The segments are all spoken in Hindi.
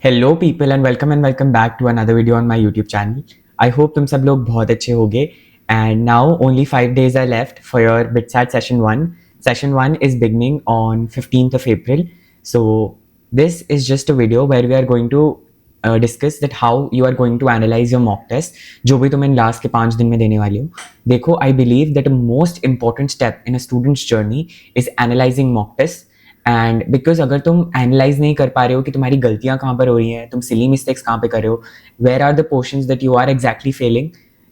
Hello people and welcome back to another video on my YouTube channel. I hope तुम सब लोग बहुत अच्छे होगे। And now only 5 days are left for your BitSat session 1. Session 1 is beginning on 15th of April. So this is just a video where we are going to discuss that how you are going to analyze your mock test जो भी तुम्हें लास्ट के 5 दिन में देने वाली हो। देखो, I believe that a most important step in a student's journey is analyzing mock tests. And because अगर तुम एनालाइज नहीं कर पा रहे हो कि तुम्हारी गलतियां कहाँ पर हो रही हैं, तुम सिली मिस्टेक्स कहाँ पे कर रहे हो, where are the portions that you are exactly failing,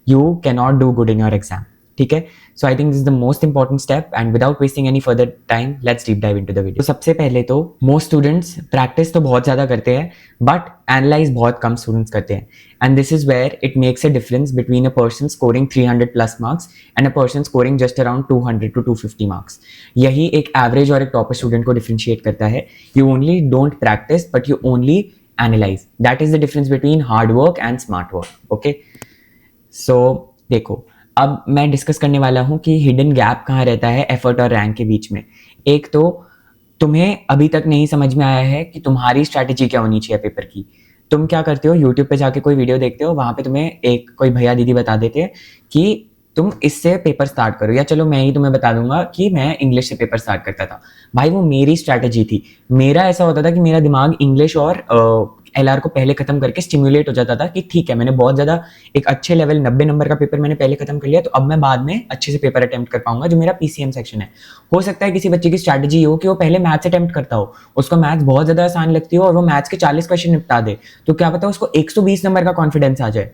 you can not do good in your exam. ठीक है, so I think this is the most important step and without wasting any further time let's deep dive into the video. तो सबसे पहले तो मोस्ट स्टूडेंट्स प्रैक्टिस तो बहुत ज़्यादा करते हैं बट एनालाइज बहुत कम स्टूडेंट्स करते हैं। And this is where it makes a difference between a person scoring 300 plus marks and a person scoring just around 200 to 250 marks. यही एक एवरेज और एक टॉपर स्टूडेंट को डिफरेंशिएट करता है। You only don't practice but you only analyse. That is the difference between hard work and smart work. Okay, so देखो, अब मैं डिस्कस करने वाला हूं कि हिडन गैप कहाँ रहता है एफर्ट और रैंक के बीच में। एक तो तुम्हें अभी तक नहीं समझ में आया है कि तुम्हारी स्ट्रैटेजी क्या होनी चाहिए पेपर की। तुम क्या करते हो, यूट्यूब पे जाके कोई वीडियो देखते हो, वहां पे तुम्हें एक कोई भैया दीदी बता देते हैं कि तुम इससे पेपर स्टार्ट करो, या चलो मैं ही तुम्हें बता दूंगा कि मैं इंग्लिश से पेपर स्टार्ट करता था। भाई वो मेरी स्ट्रैटेजी थी। मेरा ऐसा होता था कि मेरा दिमाग इंग्लिश और LR को पहले खत्म करके स्टिम्युलेट हो जाता था कि ठीक है, मैंने बहुत ज़्यादा एक अच्छे लेवल 90 नंबर का पेपर मैंने पहले खत्म कर लिया, तो अब मैं बाद में अच्छे से पेपर अटेम्प्ट कर पाऊंगा जो मेरा PCM सेक्शन है। हो सकता है किसी बच्चे की स्ट्रैटेजी हो कि वो पहले मैथ्स अटेम्प्ट करता हो, उसको मैथ्स बहुत ज़्यादा आसान लगती हो और वो मैथ्स के 40 क्वेश्चन निपटा दे, तो क्या पता उसको 120 नंबर का कॉन्फिडेंस आ जाए।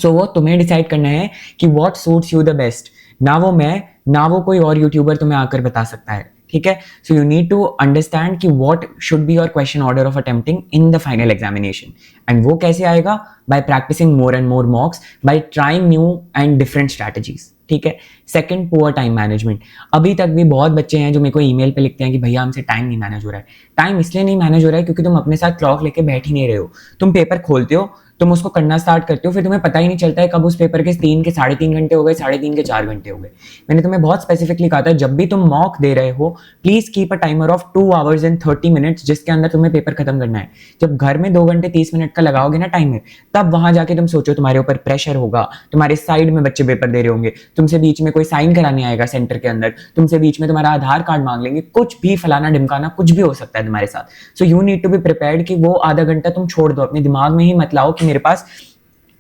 सो वो तुम्हें डिसाइड करना है कि what suits you the best. ना वो मैं, ना वो कोई और यूट्यूबर तुम्हें आकर बता सकता है। ठीक है, so you need to understand कि what should be your question order of attempting in the final examination. And वो कैसे आएगा? By practising more and more mocks, by trying new and different strategies. ठीक है। Second, poor time management. अभी तक भी बहुत बच्चे हैं जो मेरे को ईमेल पे लिखते हैं कि भैया हमसे टाइम नहीं मैनेज हो रहा है। टाइम इसलिए नहीं मैनेज हो रहा है क्योंकि तुम अपने साथ क्लॉक लेके बैठ ही नहीं रहे हो। तुम पेपर खोलते हो, तुम उसको करना स्टार्ट करते हो, फिर तुम्हें पता ही नहीं चलता है कब उस पेपर के 3 के 3.5 घंटे हो गए, 3.5 के 4 घंटे हो गए। मैंने तुम्हें बहुत स्पेसिफिकली कहा था जब भी तुम मॉक दे रहे हो please keep a timer of 2 hours and 30 minutes जिसके अंदर तुम्हें पेपर खत्म करना है। जब घर में 2 घंटे 30 मिनट का लगाओगे ना टाइमर, तब वहां जाके तुम सोचो तुम्हारे ऊपर प्रेशर होगा, तुम्हारे साइड में बच्चे पेपर दे रहे होंगे, तुमसे बीच में कोई साइन कराने आएगा सेंटर के अंदर, तुमसे बीच में तुम्हारा आधार कार्ड मांग लेंगे, कुछ भी फलाना ढिमकाना कुछ भी हो सकता है तुम्हारे साथ। So you need to be prepared कि वो आधा घंटा तुम छोड़ दो, अपने दिमाग में ही मत लाओ कि मेरे पास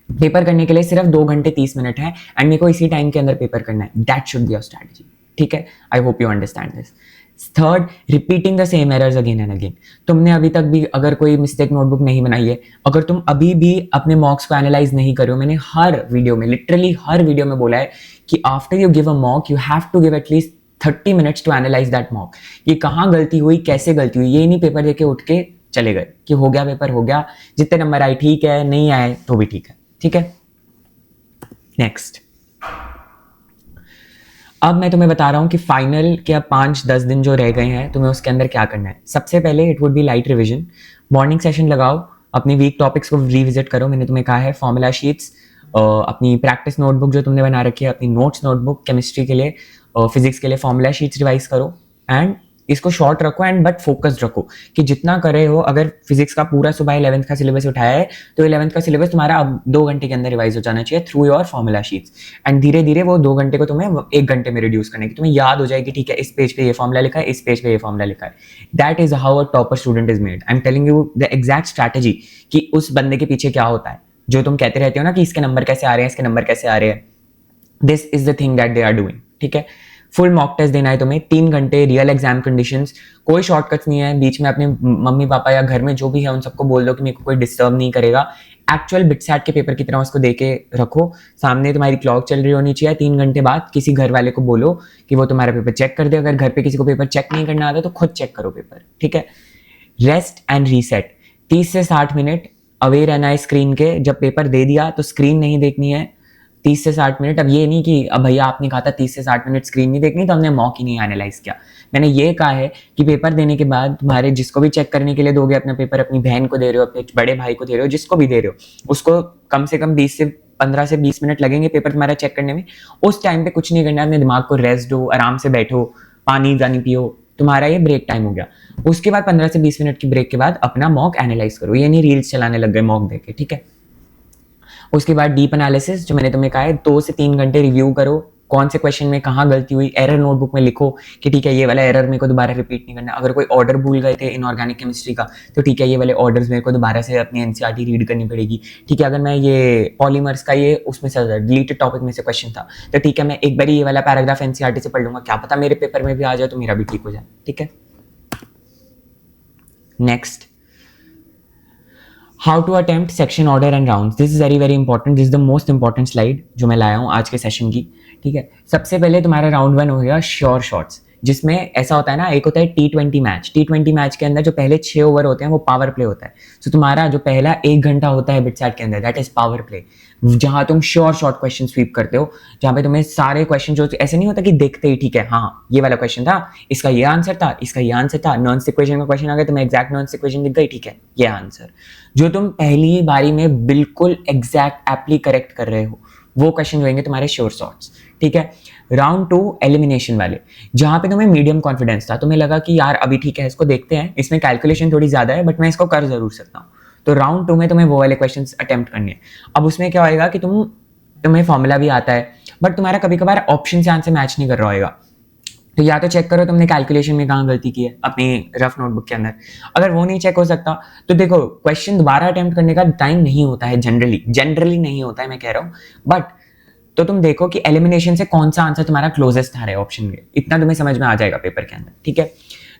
पेपर करने के लिए सिर्फ 2 घंटे 30 मिनट है एंड मेरे को इसी टाइम के अंदर पेपर करना है। That should be your strategy. ठीक है, I hope you understand this. Third, repeating the same errors again and again. तुमने अभी तक भी अगर कोई मिस्टेक नोटबुक नहीं बनाई है, अगर तुम अभी भी अपने मॉक्स को एनालाइज नहीं करो, मैंने हर वीडियो में, लिटरली हर वीडियो में बोला है कि after you give a mock you have to give at least 30 minutes to analyse that mock. ये कहाँ गलती हुई, कैसे गलती हुई। ये नहीं पेपर देके उठ के चले गए कि हो गया पेपर, हो गया, जितने नंबर आए ठीक है, नहीं आए तो भी ठीक है। ठीक है, नेक्स्ट। अब मैं तुम्हें बता रहा हूं कि फाइनल के अब 5-10 दिन जो रह गए हैं तुम्हें उसके अंदर क्या करना है। सबसे पहले it would be light revision. Morning session लगाओ, अपनी वीक टॉपिक्स को रिविजिट करो। मैंने तुम्हें कहा है फॉर्मूला शीट्स, अपनी प्रैक्टिस नोटबुक जो तुमने बना रखी है, अपनी नोट्स नोटबुक केमिस्ट्री के लिए, फिजिक्स के लिए फॉर्मूला शीट्स रिवाइज करो एंड इसको शॉर्ट रखो एंड बट फोकस्ड रखो कि जितना करे हो। अगर फिजिक्स का पूरा सुबह 11th का सिलेबस उठाया है तो 11th का सिलेबस तुम्हारा अब 2 घंटे के अंदर रिवाइज हो जाना चाहिए through your formula sheets. And धीरे धीरे वो 2 घंटे को तुम्हें 1 घंटे में रिड्यूस करने की, तुम्हें याद हो जाएगी ठीक है इस पेज पे ये फॉर्मूला लिखा है, इस पेज पे ये फॉर्मूला लिखा है। That is how a topper student is made. I am telling you the exact strategy कि उस बंदे के पीछे क्या होता है। जो तुम कहते रहते हो ना कि इसके नंबर कैसे आ रहे हैं, इसके नंबर कैसे आ रहे हैं, this is the thing that they are doing. ठीक है, फुल मॉक टेस्ट देना है तुम्हें, 3 घंटे, रियल एग्जाम कंडीशंस, कोई शॉर्टकट्स नहीं है। बीच में अपने मम्मी पापा या घर में जो भी है उन सबको बोल दो कि मेरे को कोई डिस्टर्ब नहीं करेगा। एक्चुअल बिटसैट के पेपर की तरह उसको दे के रखो। सामने तुम्हारी क्लॉक चल रही होनी चाहिए। 3 घंटे बाद किसी घर वाले को बोलो कि वो तुम्हारा पेपर चेक कर दे। अगर घर पे किसी को पेपर चेक नहीं करना आता तो खुद चेक करो पेपर। ठीक है, रेस्ट एंड रीसेट। 30 से 60 मिनट अवे रहना है स्क्रीन के। जब पेपर दे दिया तो स्क्रीन नहीं देखनी है 30 से 60 मिनट। अब ये नहीं कि अब भैया आपने कहा था 30 से 60 मिनट स्क्रीन नहीं देखनी तो हमने मॉक ही नहीं एनालाइज किया। मैंने ये कहा है कि पेपर देने के बाद तुम्हारे जिसको भी चेक करने के लिए दोगे अपना पेपर, अपनी बहन को दे रहे हो, अपने बड़े भाई को दे रहे हो, जिसको भी दे रहे हो, उसको कम से कम 15 से 20 मिनट लगेंगे पेपर तुम्हारा चेक करने में। उस टाइम पे कुछ नहीं करना है, अपने दिमाग को रेस्ट दो, आराम से बैठो, पानी पियो, तुम्हारा ये ब्रेक टाइम हो गया। उसके बाद 15 से 20 मिनट की ब्रेक के बाद अपना मॉक एनालाइज करो, ये नहीं रील्स चलाने लग गए मॉक देके, ठीक है। उसके बाद डीप एनालिसिस, जो मैंने तुम्हें कहा है 2 से 3 घंटे रिव्यू करो, कौन से क्वेश्चन में कहाँ गलती हुई, एरर नोटबुक में लिखो कि ठीक है ये वाला एरर मेरे को दोबारा रिपीट नहीं करना। अगर कोई ऑर्डर भूल गए थे इनऑर्गेनिक केमिस्ट्री का, तो ठीक है ये वाले ऑर्डर्स मेरे को दोबारा से अपनी एनसीईआरटी रीड करनी पड़ेगी, ठीक है। अगर मैं ये पॉलीमर्स का ये उसमें से डिलीटेड टॉपिक में से क्वेश्चन था, तो ठीक है मैं एक बार ये वाला पैराग्राफ एनसीईआरटी से पढ़ लूंगा, क्या पता मेरे पेपर में भी आ जाए तो मेरा भी ठीक हो जाए, ठीक है। Next, how to attempt section order and round. This is very very important, this is the most important slide जो मैं लाया हूँ आज के सेशन की, ठीक है। सबसे पहले तुम्हारा राउंड 1 हो गया श्योर शॉट्स, जिसमें ऐसा होता है ना, एक होता है T20 मैच। T20 मैच के अंदर जो पहले 6 ओवर होते हैं वो पावर प्ले होता है। तो तुम्हारा जो पहला 1 घंटा होता है बिटसैट के अंदर, दैट इज पावर प्ले, जहां तुम श्योर शॉट क्वेश्चन स्वीप करते हो, जहां पे तुम्हें सारे क्वेश्चन जो ऐसे नहीं होता कि देखते ही ठीक है हाँ ये वाला क्वेश्चन था, इसका ये आंसर था, इसका ये आंसर था, नॉन इक्वेशन का क्वेश्चन आ गया, तुम्हें एग्जैक्ट नॉन इक्वेशन दिख गई, ठीक है ये आंसर। जो तुम पहली बारी में बिल्कुल एग्जैक्ट एप्ली करेक्ट कर रहे हो, वो क्वेश्चन होंगे तुम्हारे श्योर शॉट्स, ठीक है। राउंड 2 एलिमिनेशन वाले, जहां पे तुम्हें मीडियम कॉन्फिडेंस था, तुम्हें लगा कि यार अभी ठीक है इसको देखते हैं, इसमें कैलकुलेशन थोड़ी ज्यादा है बट मैं इसको कर जरूर सकता हूँ, तो राउंड 2 में तुम्हें वो वाले क्वेश्चंस अटेम्प्ट करने हैं। अब उसमें क्या होएगा कि तुम्हें फॉर्मूला भी आता है बट तुम्हारा कभी कभार ऑप्शन से आंसर मैच नहीं कर रहा होगा, तो या तो चेक करो तुमने कैलकुलेशन में कहाँ गलती की है अपनी रफ नोटबुक के अंदर। अगर वो नहीं चेक हो सकता तो देखो क्वेश्चन दोबारा अटेम्प्ट करने का टाइम नहीं होता है, जनरली नहीं होता है मैं कह रहा हूँ, बट तो तुम देखो कि एलिमिनेशन से कौन सा आंसर तुम्हारा क्लोजेस्ट आ रहा है ऑप्शन में, इतना तुम्हें समझ में आ जाएगा पेपर के अंदर, ठीक है।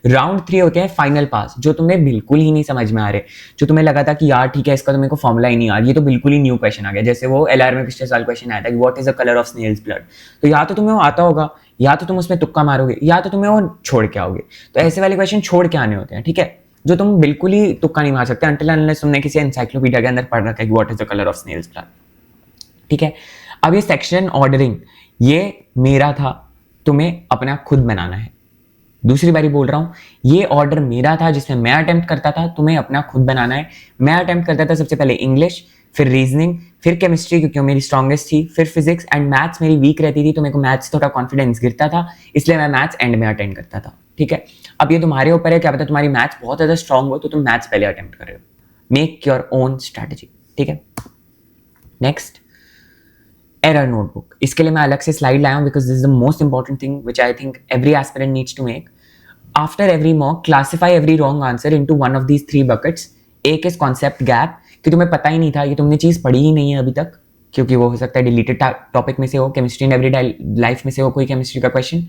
राउंड 3 होते हैं फाइनल पास, जो तुम्हें बिल्कुल ही नहीं समझ में आ रहे, जो तुम्हें लगा था कि यार ठीक है इसका तो मेरे को फॉर्मुला ही नहीं आ रहा, ये तो बिल्कुल ही न्यू क्वेश्चन आ गया, जैसे वो एलआर में पिछले साल क्वेश्चन आया था कि what is the colour of snail's blood, तो या तो तुम्हें वो आता होगा, या तो तुम उसमें तुक्का मारोगे, या तो तुम्हें वो छोड़ के आओगे। तो ऐसे वाले क्वेश्चन छोड़ के आने होते हैं, ठीक है, जो तुम बिल्कुल ही तुक्का नहीं मार सकते अनटिल अनलेस तुमने किसी एनसाइक्लोपीडिया के अंदर पढ़ रखा है कि what is the colour of snail's blood, ठीक है। अब ये सेक्शन ऑर्डरिंग, ये मेरा था, तुम्हें अपना खुद बनाना है। दूसरी बारी बोल रहा हूं, ये ऑर्डर मेरा था जिसमें मैं अटेम्प्ट करता था, तुम्हें अपना खुद बनाना है। मैं अटेम्प्ट करता था सबसे पहले इंग्लिश, फिर रीजनिंग, फिर केमिस्ट्री क्योंकि वो मेरी स्ट्रॉन्गेस्ट थी, फिर फिजिक्स एंड मैथ्स मेरी वीक रहती थी, तो मेरे को मैथ्स थोड़ा कॉन्फिडेंस गिरता था, इसलिए मैं मैथ्स एंड में अटेंड करता था, ठीक है। अब ये तुम्हारे ऊपर है, क्या पता तुम्हारी मैथ्स बहुत ज्यादा स्ट्रॉन्ग हो तो तुम मैथ्स पहले अटेम्प्ट कर रहे हो, मेक योर ओन स्ट्रैटेजी, ठीक है। नेक्स्ट, एरर नोटबुक, इसके लिए मैं अलग से स्लाइड लाया हूं because this is the most important thing which I think every aspirant needs to make. After every mock classify every wrong answer into one of these 3 buckets। एक इज कॉन्सेप्ट गैप, कि तुम्हें पता ही नहीं था, ये तुमने चीज पढ़ी ही नहीं है अभी तक, क्योंकि वो हो सकता है डिलीटेड टॉपिक में से हो, केमिस्ट्री इन एवरीडे लाइफ में से हो कोई केमिस्ट्री का क्वेश्चन।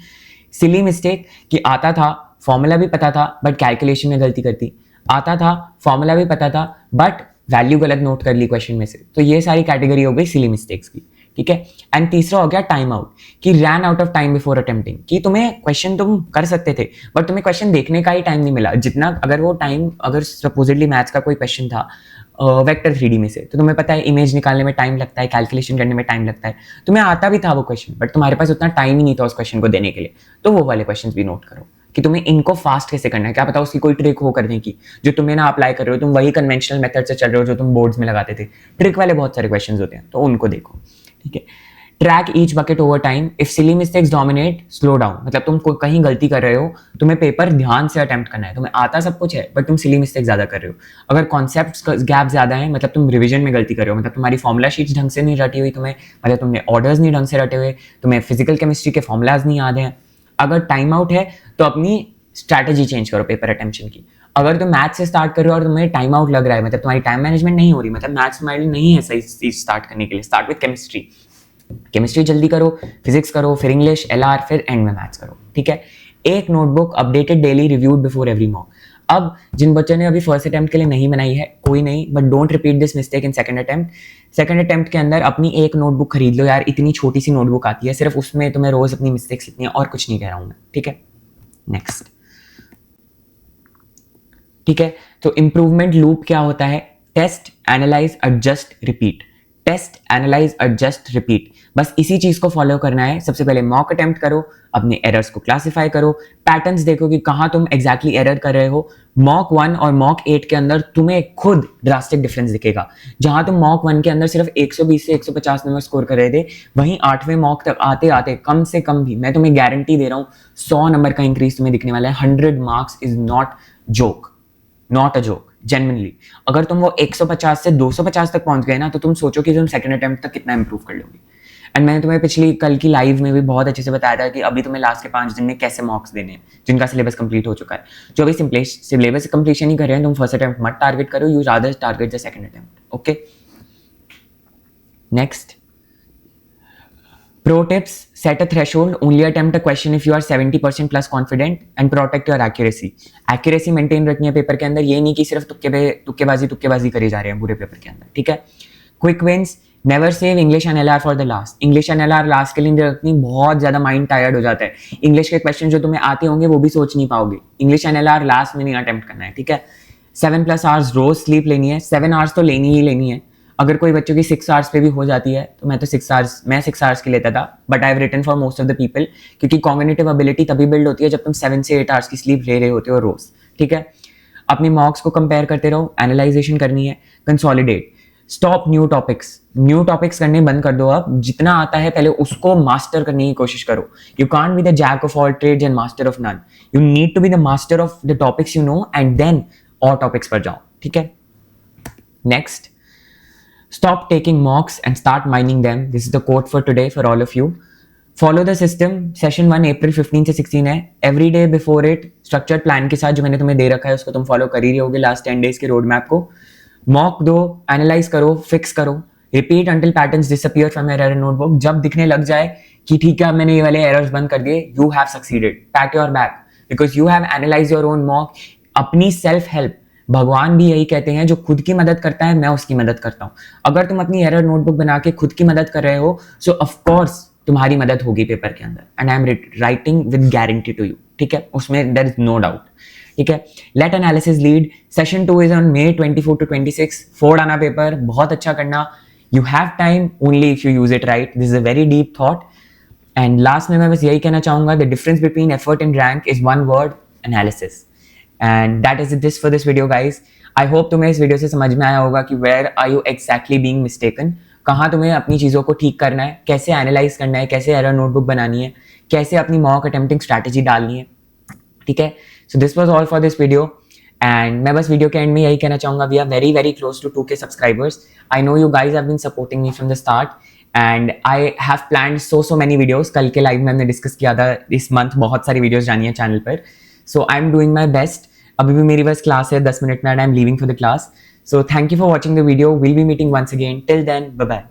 सिली मिस्टेक, कि आता था फॉर्मूला भी पता था बट कैलकुलेशन में गलती करती, आता था फॉर्मूला भी पता था बट वैल्यू गलत नोट कर ली क्वेश्चन में से, तो ये सारी कैटेगरी हो गई सिली मिस्टेक्स की, ठीक है। एंड तीसरा हो गया टाइम आउट, कि ran out of time before attempting, कि तुम्हें क्वेश्चन तुम कर सकते थे बट तुम्हें क्वेश्चन देखने का ही टाइम नहीं मिला जितना, अगर वो टाइम, अगर सपोजिटली मैथ्स का कोई क्वेश्चन था वेक्टर 3D में से, तो तुम्हें पता है इमेज निकालने में टाइम लगता है, कैलकुलेशन करने में टाइम लगता है, तुम्हें आता भी था वो क्वेश्चन बट तुम्हारे पास उतना टाइम ही नहीं था उस क्वेश्चन को देने के लिए, तो वो वाले क्वेश्चन भी नोट करो कि तुम्हें इनको फास्ट कैसे करना है, क्या पता उसकी कोई ट्रिक हो करने की जो तुम्हें ना अप्लाई कर रहे हो, तुम वही कन्वेंशनल मेथड से चल रहे हो जो तुम बोर्ड्स में लगाते थे, ट्रिक वाले बहुत सारे क्वेश्चन होते हैं तो उनको देखो, ठीक है। Track each bucket over time, if silly mistakes dominate slow down, मतलब तुम कहीं गलती कर रहे हो, तुम्हें पेपर ध्यान से अटेम्प्ट करना है, तुम्हें आता सब कुछ है बट तुम सिली मिस्टेक ज्यादा कर रहे हो। अगर कॉन्सेप्ट्स गैप ज्यादा है, मतलब तुम रिवीजन में गलती कर रहे हो, मतलब तुम्हारी फॉर्मुला शीट्स ढंग से नहीं रटी हुई, तुम्हें मतलब तुमने ऑर्डर्स नहीं ढंग से रटे हुए, तुम्हें फिजिकल केमिस्ट्री के फॉर्मुलाज नहीं याद हैं, अगर टाइम आउट है तो अपनी स्ट्रैटेजी चेंज करो पेपर अटेम्प्शन की। अगर तुम मैथ से स्टार्ट कर रहे हो और तुम्हें टाइम आउट लग रहा है, मतलब तुम्हारी टाइम मैनेजमेंट नहीं हो रही, मतलब मैथ्स तुम्हारे नहीं है सही चीज स्टार्ट करने के लिए, स्टार्ट विद केमिस्ट्री, केमिस्ट्री जल्दी करो, फिजिक्स करो, फिर इंग्लिश, एलआर, फिर एंड में मैथ्स करो, ठीक है। एक notebook updated daily reviewed before every mock. अब जिन बच्चों ने अभी फर्स्ट अटेम्प्ट के लिए नहीं बनाई है कोई नहीं, but don't repeat this mistake in second attempt. Second attempt के अंदर अपनी एक नोटबुक खरीद लो यार, इतनी छोटी सी नोटबुक आती है, सिर्फ उसमें तुम्हें रोज अपनी मिस्टेक्स लिखनी है और कुछ नहीं कह रहा हूं मैं, ठीक है। नेक्स्ट, ठीक है, तो इंप्रूवमेंट लूप क्या होता है? Test, analyse, adjust, repeat. Test, analyse, adjust, repeat, बस इसी चीज को फॉलो करना है। सबसे पहले मॉक अटेम्प्ट करो, अपने एरर्स को क्लासिफाई करो, पैटर्न्स देखो कि कहाँ तुम एग्जैक्टली एरर कर रहे हो। मॉक 1 और मॉक 8 के अंदर तुम्हें खुद ड्रास्टिक डिफरेंस दिखेगा। जहां तुम मॉक 1 के अंदर सिर्फ 120 से 150 नंबर स्कोर कर रहे थे, वहीं 8वें मॉक तक आते आते कम से कम भी, मैं तुम्हें गारंटी दे रहा हूँ, 100 नंबर का इंक्रीज तुम्हें दिखने वाला है। 100 marks is not a joke genuinely. अगर तुम वो 150 से 250 तक पहुंच गए ना, तो तुम सोचो कि तुम सेकंड अटेम्प्ट तक कितना इंप्रूव कर लोगे। एंड मैंने तुम्हें पिछली कल की लाइव में भी बहुत अच्छे से बताया था कि अभी तुम्हें लास्ट के 5 दिन में कैसे मॉक्स देने हैं जिनका सिलेबस कंप्लीट हो चुका है। जो अभी सिलेबस कंप्लीशन ही कर रहे हैं, तुम फर्स्ट अटेम्प्ट मत टारगेट करो, you rather target the second attempt. Okay, next pro tips: set a threshold, only attempt a question if you are 70% plus confident and protect your accuracy maintain रखनी है पेपर के अंदर। ये नहीं कि सिर्फ तुक्केबाजी करी जा रहे हैं पूरे पेपर के अंदर, ठीक है। Quick wins: never save English and LR for the last. English and LR last के लिए रखनी, बहुत ज्यादा माइंड टायर्ड हो जाता है। इंग्लिश के क्वेश्चन जो तुम्हें आते होंगे वो भी सोच नहीं पाओगे। इंग्लिश एंड एलआर लास्ट में नहीं अटेम्प्ट करना है, ठीक है। 7+ आवर्स रोज स्लीप लेनी है, 7 आवर्स तो लेनी ही लेनी है। अगर कोई बच्चों की 6 आवर्स पे भी हो जाती है तो मैं 6 आवर्स की लेता था, but I have written for most of the people, क्योंकि कॉग्निटिव एबिलिटी तभी बिल्ड होती है जब तुम 7 से 8 आवर्स की स्लीप ले रहे होते हो रोज, ठीक है। अपनी मॉक्स को कंपेयर करते रहो, एनालाइजेशन करनी है, कंसोलिडेट, स्टॉप न्यू टॉपिक्स करने बंद कर दो। अब जितना आता है पहले उसको मास्टर करने की कोशिश करो। You can't be the jack of all trades and master of none, you need to be the master of the topics you know and then और टॉपिक्स पर जाओ, ठीक है। नेक्स्ट, stop taking mocks and start mining them. This is the quote for today for all of you. Follow the system. Session 1 April 15 से 16 है। Every day before it, structured plan के साथ जो मैंने तुम्हें दे रखा है उसको तुम फॉलो कर ही रहे होगे लास्ट 10 डेज के रोड मैप को। मॉक दो, एनालाइज करो, फिक्स करो, repeat until patterns disappear from your error notebook. जब दिखने लग जाए कि ठीक है मैंने ये वाले एरर्स बंद कर दिए, you have succeeded, PAT your back, because you have analyse your own mock. अपनी सेल्फ हेल्प, भगवान भी यही कहते हैं, जो खुद की मदद करता है मैं उसकी मदद करता हूं। अगर तुम अपनी एरर नोटबुक बना के खुद की मदद कर रहे हो, सो ऑफ कोर्स तुम्हारी मदद होगी पेपर के अंदर, and I am writing with guarantee to you, ठीक है, उसमें देयर इज नो डाउट, ठीक है। Let analysis lead. Session 2 is on May 24 to 26। फोड़ आना पेपर, बहुत अच्छा करना। You have time only if you use it right. This is a very deep thought. And last में मैं बस यही कहना चाहूंगा, the difference between effort and rank is one word: analysis. And that is this for this video guys. I hope तुम्हें इस वीडियो से समझ में आया होगा कि where are you exactly being mistaken, कहाँ तुम्हें अपनी चीज़ों को ठीक करना है, कैसे एनालाइज करना है, कैसे एरर नोटबुक बनानी है, कैसे अपनी मॉक अटेम्प्टिंग स्ट्रैटेजी डालनी है, ठीक है। So this was all for this video, एंड मैं बस वीडियो के एंड में यही कहना चाहूँगा, we are very very close to 2K subscribers. I know you guys have been supporting me from the start, and I have planned so many videos. कल के लाइव में हमने डिस्कस किया था, इस मंथ बहुत सारी वीडियोज जानी है चैनल पर। So I am doing my best. अभी भी मेरी बस क्लास है 10 मिनट में, and I am leaving for the class. So thank you for watching the video. Will be meeting once again. Till then, bye bye.